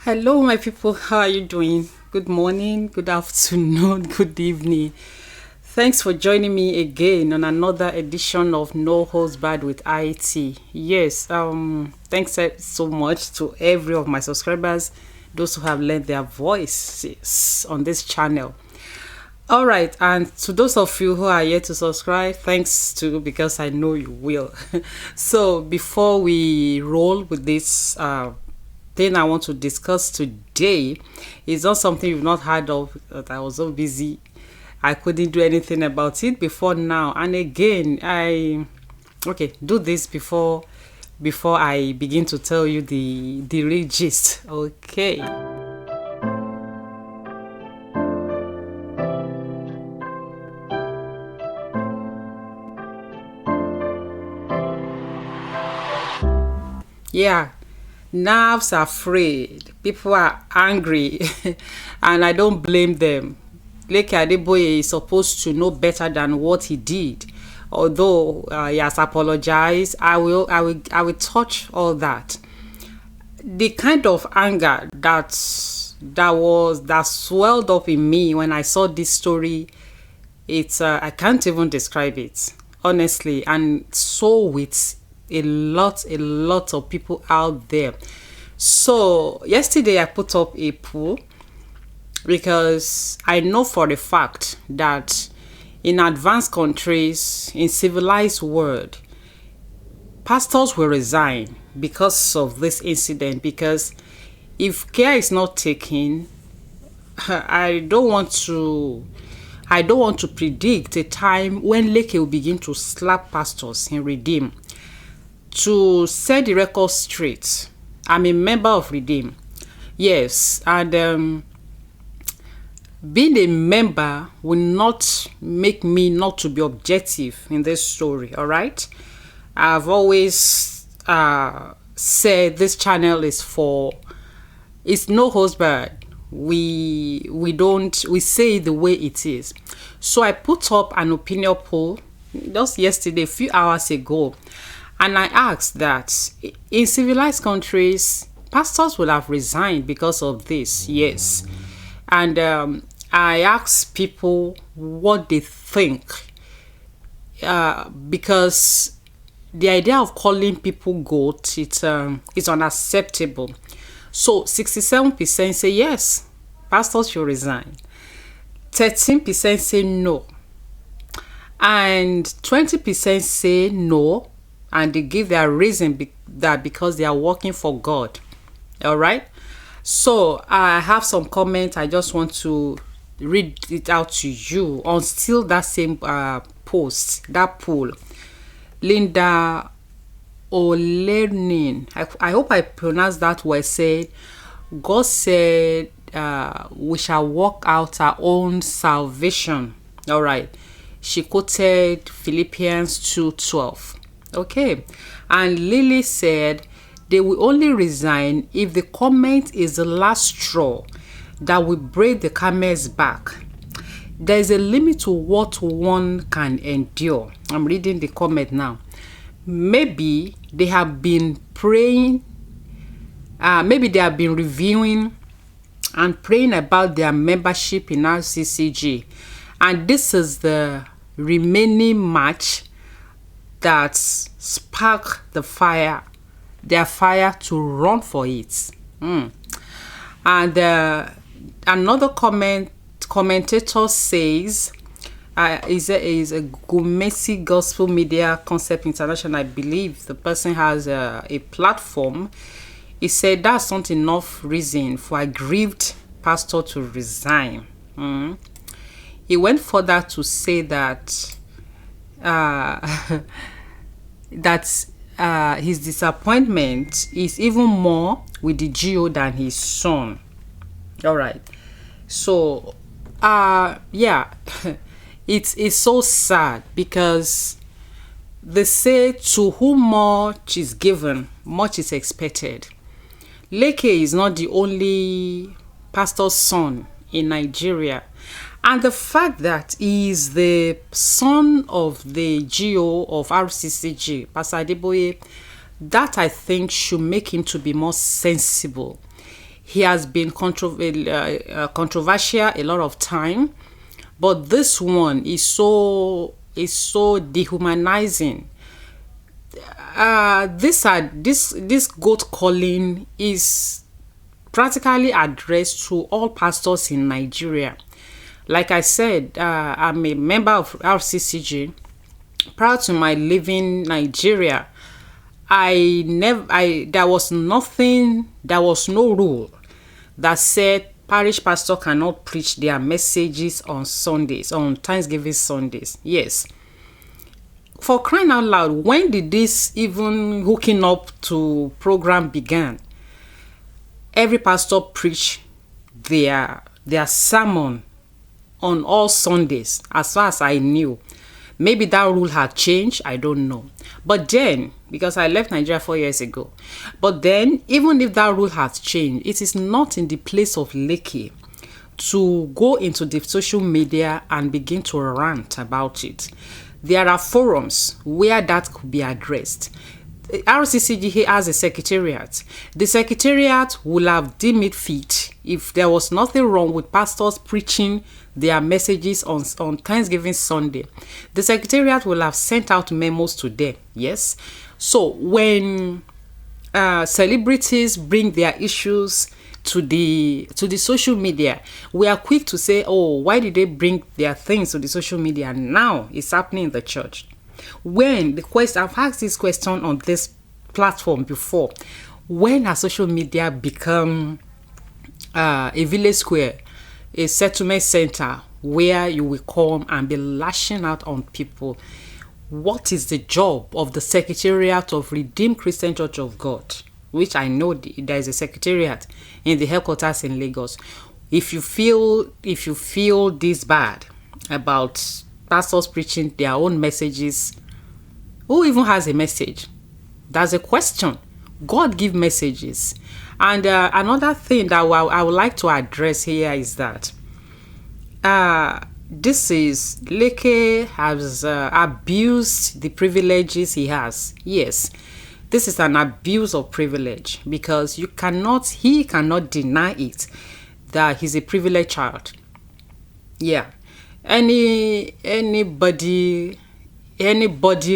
Hello, my people. How are you doing? Good morning, good afternoon, good evening. Thanks for joining me again on another edition of No Holds Barred with IT. Yes, thanks so much to every of my subscribers, those who have lent their voices on this channel. All right, and to those of you who are yet to subscribe, thanks to because I know you will. So before we roll with this thing I want to discuss today, is not something you've not heard of. That I was so busy, I couldn't do anything about it before now. And again, I do this before I begin to tell you the real gist. Okay. Yeah, nerves are frayed, people are angry, and I don't blame them. Leke Adeboye is supposed to know better than what he did. Although he has apologized, I will touch all that. The kind of anger that swelled up in me when I saw this story, it's I can't even describe it honestly, and so with a lot of people out there. So yesterday I put up a poll because I know for a fact that in advanced countries, in civilized world, pastors will resign because of this incident. Because if care is not taken, I don't want to predict a time when Lékè will begin to slap pastors in Redeem. To set the record straight, I'm a member of Redeem. Yes, and being a member will not make me not to be objective in this story, all right? I've always said this channel is it's no holds barred. We say it the way it is. So I put up an opinion poll just yesterday, a few hours ago, and I asked that in civilized countries, pastors would have resigned because of this. Yes. And I asked people what they think. Because the idea of calling people goat, it's unacceptable. So 67% say yes, pastors should resign. 13% say no. And 20% say no, and they give their reason that because they are working for God. All right. So I have some comments. I just want to read it out to you on still that same post, that poll. Linda Olenin, I hope I pronounced that well, said, God said we shall work out our own salvation. All right. She quoted Philippians 2:12. Okay. And Lily said they will only resign if the comment is the last straw that will break the camel's back. There is a limit to what one can endure. I'm reading the comment now. Maybe they have been praying, maybe they have been reviewing and praying about their membership in RCCG, and this is the remaining match that sparked their fire to run for it. And another commentator says, is a Goaty Gospel Media Concept International. I believe the person has a platform. He said that's not enough reason for a aggrieved pastor to resign. He went further to say that his disappointment is even more with the GO than his son. All right. So yeah, it's so sad because they say to whom much is given, much is expected. Lékè is not the only pastor's son in Nigeria. And the fact that he is the son of the GO of RCCG, Pastor Adébóyè, that I think should make him to be more sensible. He has been controversial a lot of time, but this one is so dehumanizing. This goat calling is practically addressed to all pastors in Nigeria. Like I said, I'm a member of RCCG. Prior to my leaving Nigeria, there was no rule that said parish pastor cannot preach their messages on Sundays, on Thanksgiving Sundays. Yes. For crying out loud, when did this even hooking up to program began? Every pastor preach their sermon on all Sundays, as far as I knew. Maybe that rule had changed, I don't know. But then, because I left Nigeria 4 years ago, but then, even if that rule has changed, it is not in the place of Leke to go into the social media and begin to rant about it. There are forums where that could be addressed. RCCG has a secretariat. The secretariat will have deemed it fit if there was nothing wrong with pastors preaching their messages on Thanksgiving Sunday. The secretariat will have sent out memos to them. Yes. So when celebrities bring their issues to the social media, we are quick to say, oh, why did they bring their things to the social media? Now it's happening in the church. When I've asked this question on this platform before, when has social media become a village square, a settlement center where you will come and be lashing out on people? What is the job of the Secretariat of Redeemed Christian Church of God, which I know there is a secretariat in the headquarters in Lagos? If you feel this bad about pastors preaching their own messages, who even has a message? That's a question. God give messages. And another thing that I would like to address here is that Leke has abused the privileges he has. Yes, this is an abuse of privilege, because he cannot deny it that he's a privileged child. Yeah. Anybody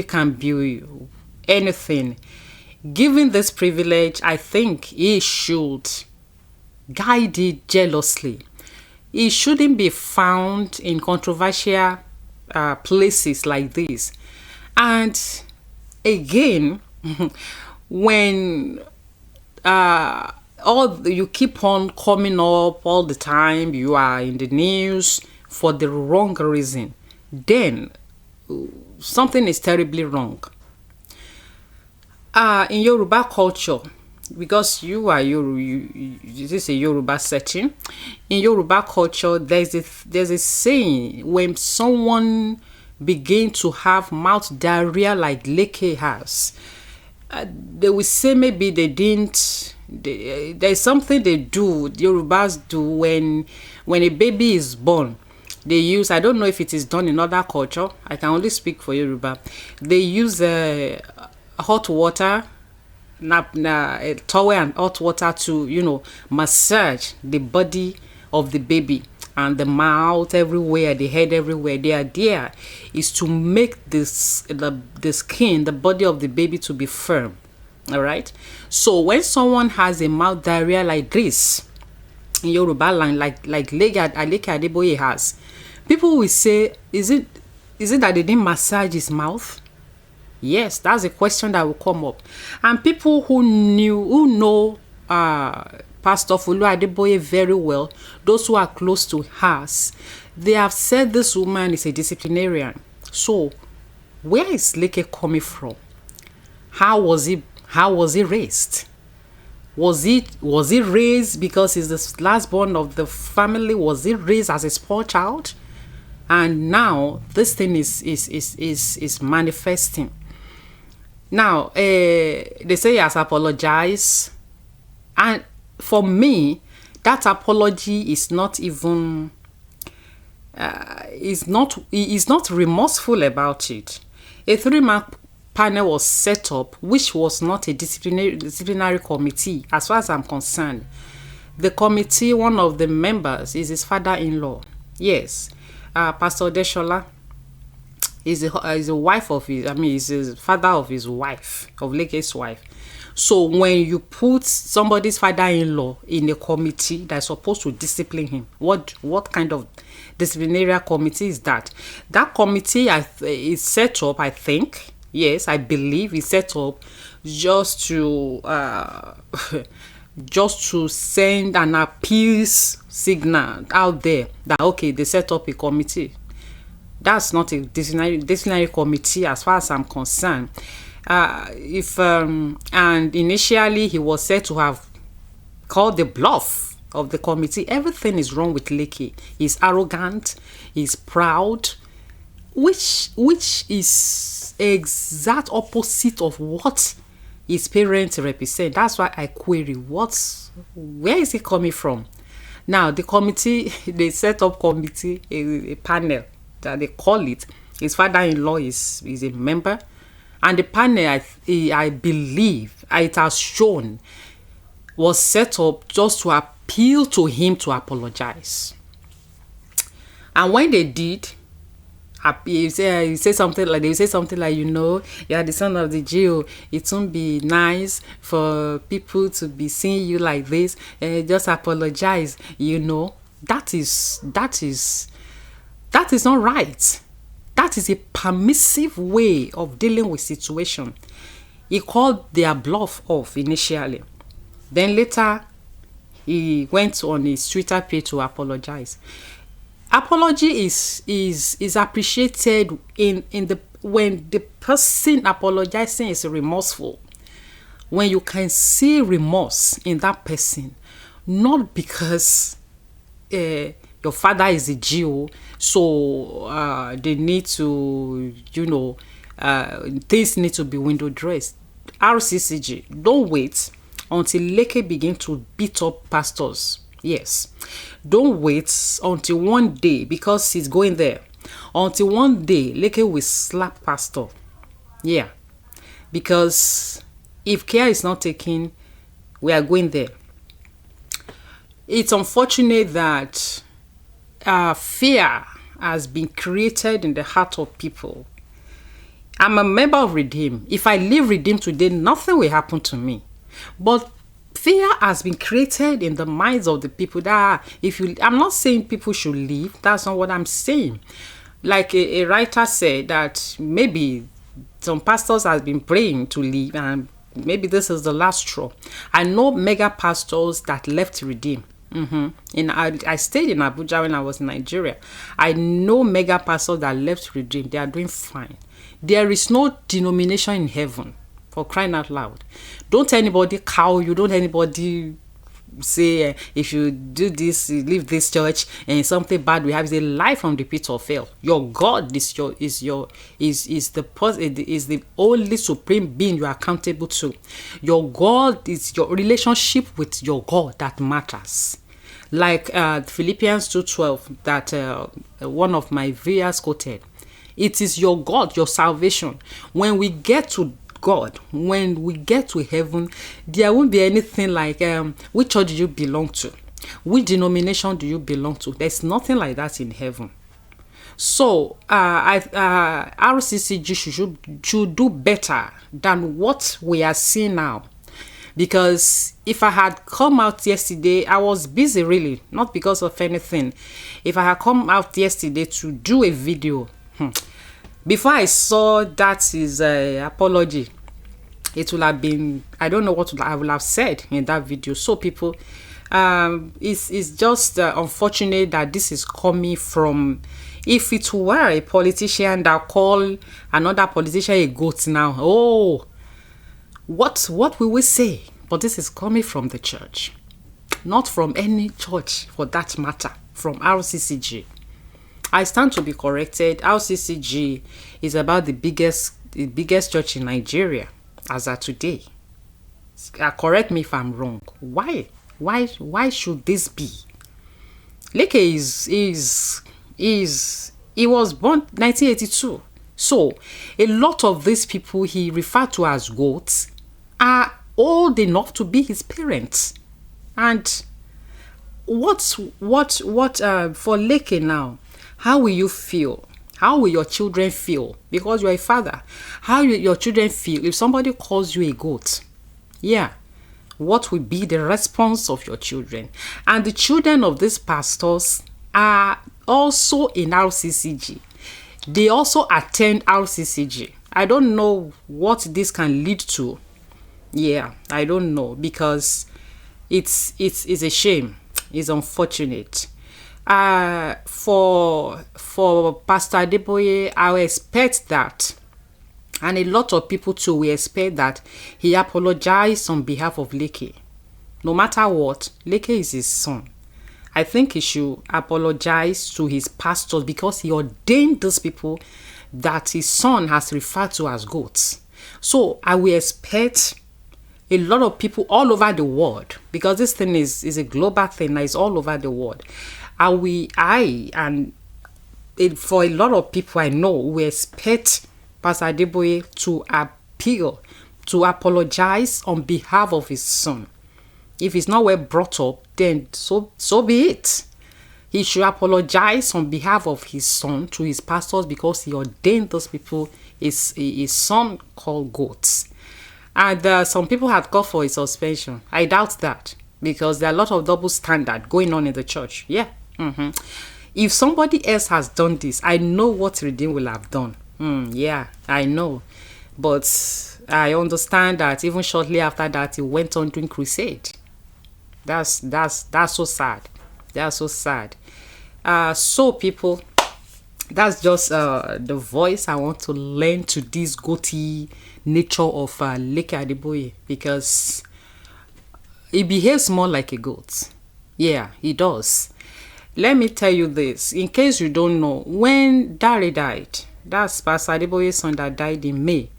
can be anything. Given this privilege, I think he should guide it jealously. He shouldn't be found in controversial places like this. And again, when you keep on coming up all the time, you are in the news for the wrong reason, then something is terribly wrong. In Yoruba culture, because this is a Yoruba setting, in Yoruba culture, there's a saying: when someone begins to have mouth diarrhea like Lékè has, they will say maybe there's something they do, the Yorubas do, when a baby is born. They use, I don't know if it is done in other culture, I can only speak for Yoruba. They use hot water, a towel and hot water to, massage the body of the baby, and the mouth everywhere, the head everywhere. The idea is to make the skin, the body of the baby, to be firm. All right. So when someone has a mouth diarrhea like this in Yoruba land, like Leke Adeboye has, people will say, is it that they didn't massage his mouth? Yes, that's a question that will come up. And people who know Pastor Leke Adeboye very well, those who are close to her, they have said this woman is a disciplinarian. So where is Leke coming from? How was he raised? Was he raised because he's the last born of the family? Was he raised as a small child? And now this thing is manifesting. Now, they say he has apologized. And for me, that apology is not even, is not remorseful about it. A 3-man panel was set up, which was not a disciplinary committee, as far as I'm concerned. The committee, one of the members is his father-in-law. Yes, Pastor Deshola is the wife of his, is the father of his wife, of Leke's wife. So when you put somebody's father-in-law in a committee that's supposed to discipline him, what kind of disciplinary committee is that? That committee is set up, I think, yes, I believe it's set up just to just to send an appeals signal out there that, okay, they set up a committee. That's not a disciplinary committee as far as I'm concerned. And initially he was said to have called the bluff of the committee. Everything is wrong with Leke. He's arrogant, he's proud, which is exact opposite of what his parents represent. That's why I query where is he coming from? Now the committee, they set up committee, a panel that they call it. His father-in-law is a member, and the panel, I believe it has shown, was set up just to appeal to him to apologize. And when they did, you say something like, you are the son of the Jew. It won't be nice for people to be seeing you like this. Just apologize. That is not right. That is a permissive way of dealing with situation. He called their bluff off initially. Then later, he went on his Twitter page to apologize. Apology is appreciated when the person apologizing is remorseful. When you can see remorse in that person, not because your father is a Jew, so they need to, things need to be window dressed. RCCG, don't wait until Leke begin to beat up pastors. Yes, don't wait until one day, because he's going there. Until one day, Leke will slap pastor. Yeah, because if care is not taken, we are going there. It's unfortunate that fear has been created in the heart of people. I'm a member of Redeem. If I leave Redeem today, nothing will happen to me. But fear has been created in the minds of the people that I'm not saying people should leave. That's not what I'm saying. Like a writer said, that maybe some pastors have been praying to leave, and maybe this is the last straw. I know mega pastors that left Redeem. I stayed in Abuja when I was in Nigeria. I know mega pastors that left Redeem. They are doing fine. There is no denomination in heaven, for crying out loud. Don't anybody cow you. Don't anybody say if you do this, leave this church and something bad will happen. It's a lie from the pit of hell. Your God is the only supreme being you are accountable to. Your God is your relationship with your God that matters. Like Philippians 2:12 that one of my viewers quoted. It is your God, your salvation. When we get to God, when we get to heaven, there won't be anything like which church do you belong to, which denomination do you belong to. There's nothing like that in heaven. So RCCG should do better than what we are seeing now. Because if I had come out yesterday, I was busy really, not because of anything. If I had come out yesterday to do a video, before I saw that his apology, it would have been, I don't know what I would have said in that video. So people, it's just unfortunate that this is coming from, if it were a politician that call another politician a goat now, oh, what will we say? But this is coming from the church, not from any church for that matter, from RCCG. I stand to be corrected. RCCG is about the biggest church in Nigeria as of today. Correct me if I'm wrong. Why should this be? Leke he was born 1982. So a lot of these people he referred to as goats are old enough to be his parents. And for Leke now, how will you feel? How will your children feel? Because you're a father. How will your children feel if somebody calls you a goat? Yeah. What will be the response of your children? And the children of these pastors are also in RCCG. They also attend RCCG. I don't know what this can lead to. Yeah, I don't know, because it's a shame. It's unfortunate. For Pastor Adébóyè, I expect that, and a lot of people too, we expect that he apologized on behalf of Leke. No matter what, Leke is his son. I think he should apologize to his pastors, because he ordained those people that his son has referred to as goats. So I will expect a lot of people all over the world, because this thing is a global thing that is all over the world. For a lot of people I know, we expect Pastor Adébóyè to apologize on behalf of his son. If he's not well brought up, then so be it. He should apologize on behalf of his son to his pastors, because he ordained those people his son called goats. And some people had called for his suspension. I doubt that, because there are a lot of double standard going on in the church. Yeah. If somebody else has done this, I know what Redeem will have done. Yeah, I know. But I understand that even shortly after that, he went on doing crusade. That's so sad. That's so sad. So people, that's just the voice I want to lend to this goaty nature of Leke Adeboye, because he behaves more like a goat. Yeah, he does. Let me tell you this, in case you don't know, when Dare died, that's Pastor Adeboye's son that died in May,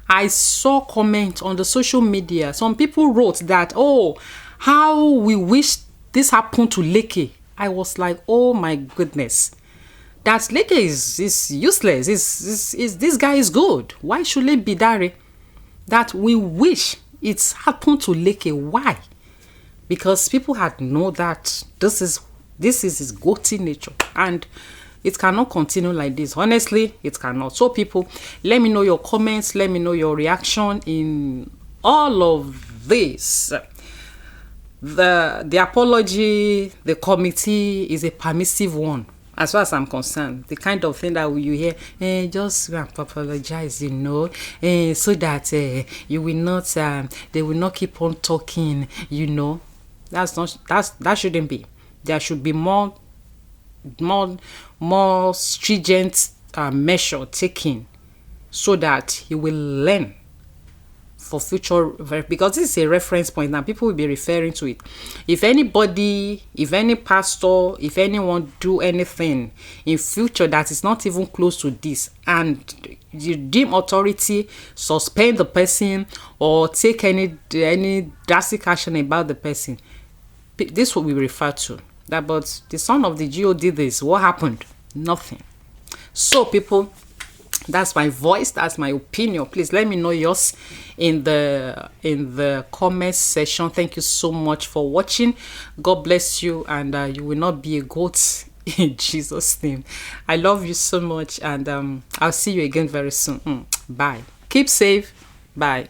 I saw comments on the social media. Some people wrote that, oh, how we wish this happened to Leke. I was like, oh my goodness, that Leke is useless. This guy is good. Why should it be Dare? That we wish it's happened to Leke. Why? Because people had known that this is his goaty nature, and it cannot continue like this. Honestly, it cannot. So people, let me know your comments. Let me know your reaction in all of this. The apology, the committee is a permissive one, as far as I'm concerned. The kind of thing that you hear, just apologize, so that you will not, they will not keep on talking, that shouldn't be. There should be more stringent measure taken, so that he will learn for future, because this is a reference point now. People will be referring to it. If anybody, if any pastor, if anyone do anything in future that is not even close to this, and the deem authority suspend the person or take any drastic action about the person, this will be referred to. That, but the son of the GO did this. What happened? Nothing. So people, that's my voice, that's my opinion. Please let me know yours in the comment section. Thank you so much for watching. God bless you, and you will not be a goat in Jesus' name. I love you so much, and I'll see you again very soon. Bye. Keep safe. Bye.